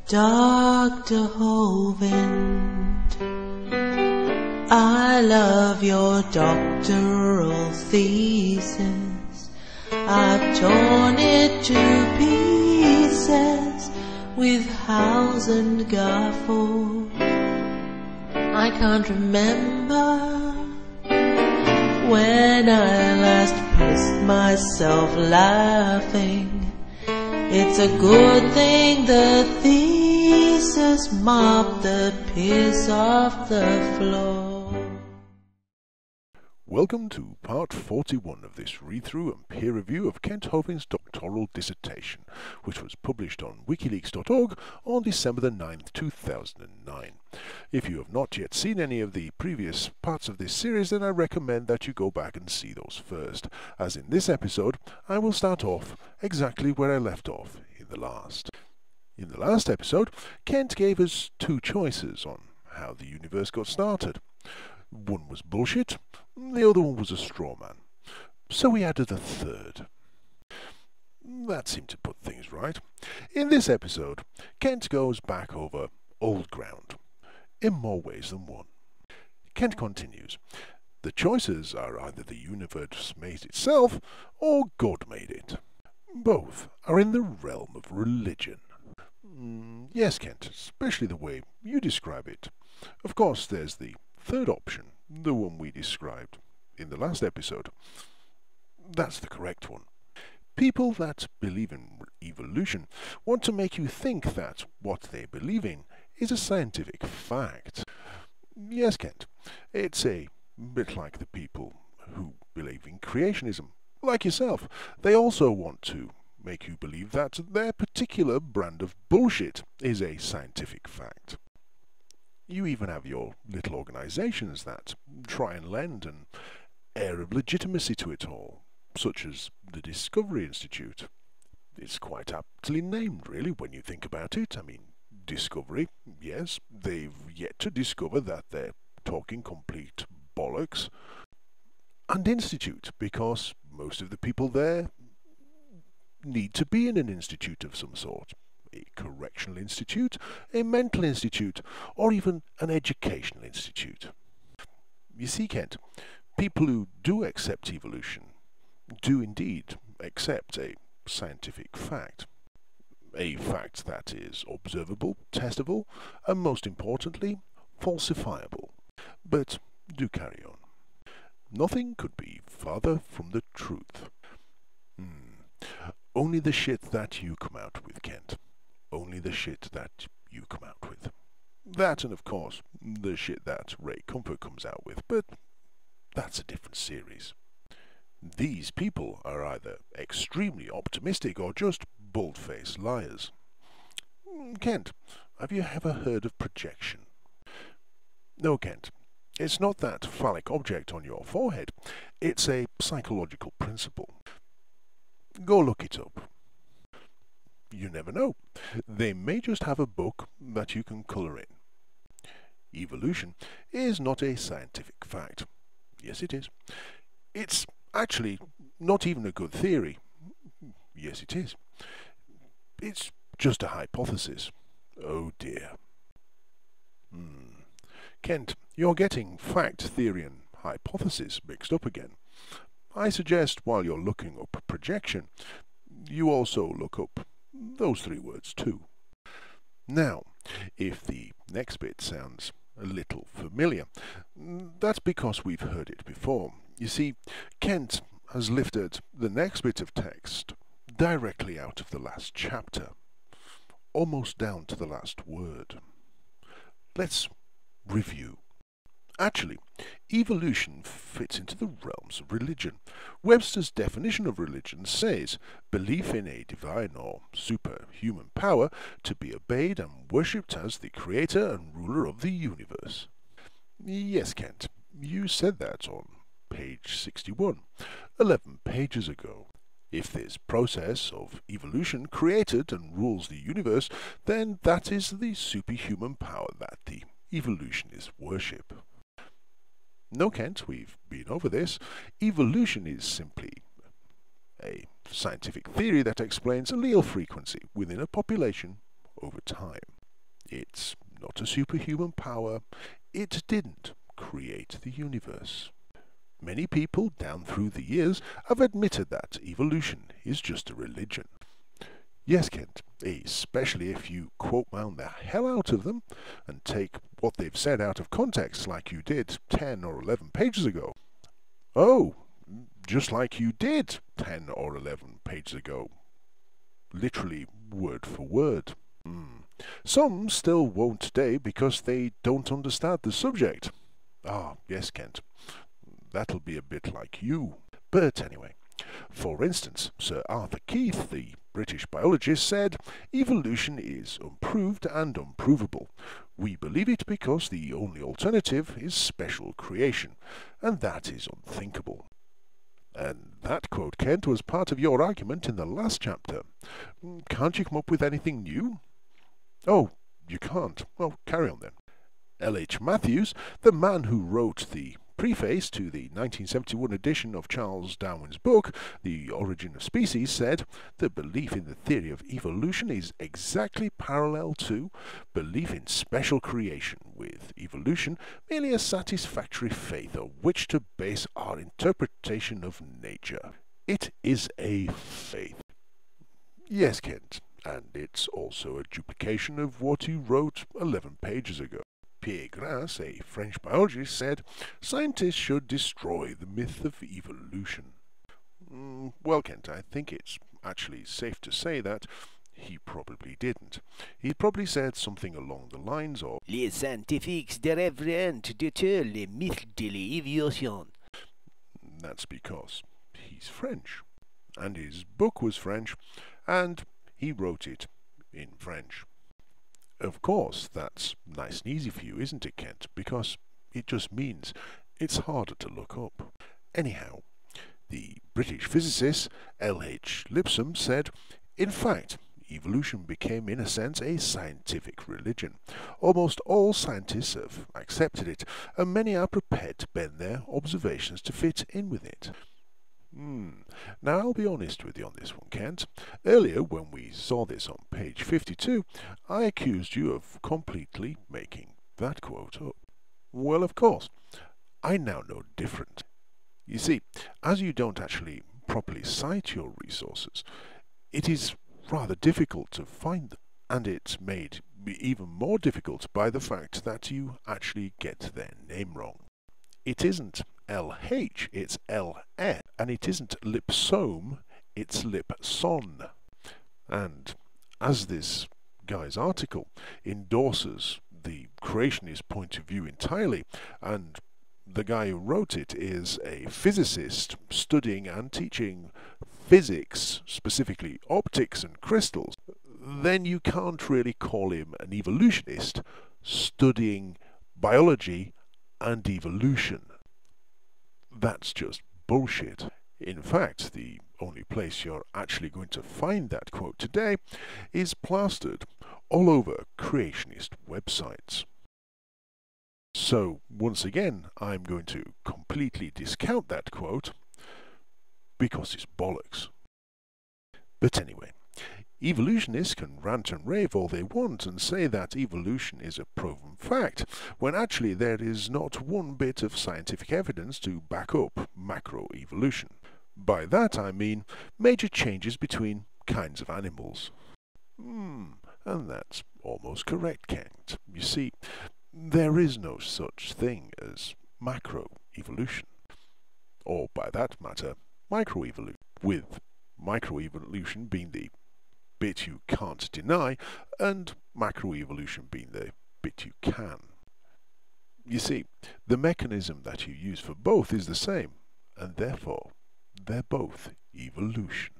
Dr. Hovind, I love your doctoral thesis. I've torn it to pieces with house and gaffle. I can't remember when I last pissed myself laughing. It's a good thing the thesis mopped the piss off the floor. Welcome to part 41 of this read-through and peer review of Kent Hovind's doctoral dissertation, which was published on wikileaks.org on December the 9th, 2009. If you have not yet seen any of the previous parts of this series, then I recommend that you go back and see those first, as in this episode I will start off exactly where I left off in the last. In the last episode, Kent gave us two choices on how the universe got started. One was bullshit, the other one was a straw man. So we added a third. That seemed to put things right. In this episode, Kent goes back over old ground, in more ways than one. Kent continues, the choices are either the universe made itself, or God made it. Both are in the realm of religion. Yes, Kent, especially the way you describe it. Of course, there's the third option, the one we described in the last episode. That's the correct one. People that believe in evolution want to make you think that what they believe in is a scientific fact. Yes, Kent, it's a bit like the people who believe in creationism. Like yourself, they also want to make you believe that their particular brand of bullshit is a scientific fact. You even have your little organisations that try and lend an air of legitimacy to it all, such as the Discovery Institute. It's quite aptly named, really, when you think about it. I mean, Discovery, yes, they've yet to discover that they're talking complete bollocks. And Institute, because most of the people there need to be in an institute of some sort. A correctional institute, a mental institute, or even an educational institute. You see, Kent, people who do accept evolution do indeed accept a scientific fact. A fact that is observable, testable, and most importantly, falsifiable. But do carry on. Nothing could be farther from the truth. Only the shit that you come out with, Kent. Only the shit that you come out with. That and, of course, the shit that Ray Comfort comes out with, but that's a different series. These people are either extremely optimistic or just bald-faced liars. Kent, have you ever heard of projection? No, Kent, it's not that phallic object on your forehead. It's a psychological principle. Go look it up. You never know. They may just have a book that you can colour in. Evolution is not a scientific fact. Yes, it is. It's actually not even a good theory. Yes, it is. It's just a hypothesis. Oh dear. Kent, you're getting fact, theory and hypothesis mixed up again. I suggest while you're looking up projection, you also look up those three words too. Now, if the next bit sounds a little familiar, that's because we've heard it before. You see, Kent has lifted the next bit of text directly out of the last chapter, almost down to the last word. Let's review. Actually, evolution fits into the realms of religion. Webster's definition of religion says, belief in a divine or superhuman power to be obeyed and worshipped as the creator and ruler of the universe. Yes, Kent, you said that on page 61, 11 pages ago. If this process of evolution created and rules the universe, then that is the superhuman power that the evolutionists worship. No, Kent, we've been over this. Evolution is simply a scientific theory that explains allele frequency within a population over time. It's not a superhuman power. It didn't create the universe. Many people down through the years have admitted that evolution is just a religion. Yes, Kent, especially if you quote-mound the hell out of them and take what they've said out of context like you did 10 or 11 pages ago. Oh, just like you did 10 or 11 pages ago. Literally word for word. Some still won't today because they don't understand the subject. Ah, yes, Kent, that'll be a bit like you. But anyway, for instance, Sir Arthur Keith, the British biologist, said, "Evolution is unproved and unprovable. We believe it because the only alternative is special creation, and that is unthinkable." And that quote, Kent, was part of your argument in the last chapter. Can't you come up with anything new? Oh, you can't. Well, carry on then. L.H. Matthews, the man who wrote the preface to the 1971 edition of Charles Darwin's book, The Origin of Species, said, "The belief in the theory of evolution is exactly parallel to belief in special creation, with evolution merely a satisfactory faith on which to base our interpretation of nature. It is a faith." Yes, Kent, and it's also a duplication of what you wrote 11 pages ago. Pierre Grasse, a French biologist, said, "Scientists should destroy the myth of evolution." Well, Kent, I think it's actually safe to say that he probably didn't. He probably said something along the lines of, "Les scientifiques dérivent de tous les mythes de l'évolution." That's because he's French, and his book was French, and he wrote it in French. Of course, that's nice and easy for you, isn't it, Kent? Because it just means it's harder to look up. Anyhow, the British physicist L.H. Lipscomb said, "In fact, evolution became in a sense a scientific religion. Almost all scientists have accepted it, and many are prepared to bend their observations to fit in with it." Now, I'll be honest with you on this one, Kent. Earlier, when we saw this on page 52, I accused you of completely making that quote up. Well, of course, I now know different. You see, as you don't actually properly cite your resources, it is rather difficult to find them, and it's made even more difficult by the fact that you actually get their name wrong. It isn't LH, it's LS, and it isn't Lipsome, it's Lipson. And as this guy's article endorses the creationist point of view entirely, and the guy who wrote it is a physicist studying and teaching physics, specifically optics and crystals, then you can't really call him an evolutionist studying biology and evolution. That's just bullshit. In fact, the only place you're actually going to find that quote today is plastered all over creationist websites. So, once again, I'm going to completely discount that quote because it's bollocks. But anyway, evolutionists can rant and rave all they want and say that evolution is a proven fact, when actually there is not one bit of scientific evidence to back up macroevolution. By that I mean major changes between kinds of animals. And that's almost correct, Kent. You see, there is no such thing as macroevolution, or by that matter, microevolution, with microevolution being the bit you can't deny, and macroevolution being the bit you can. You see, the mechanism that you use for both is the same, and therefore they're both evolution.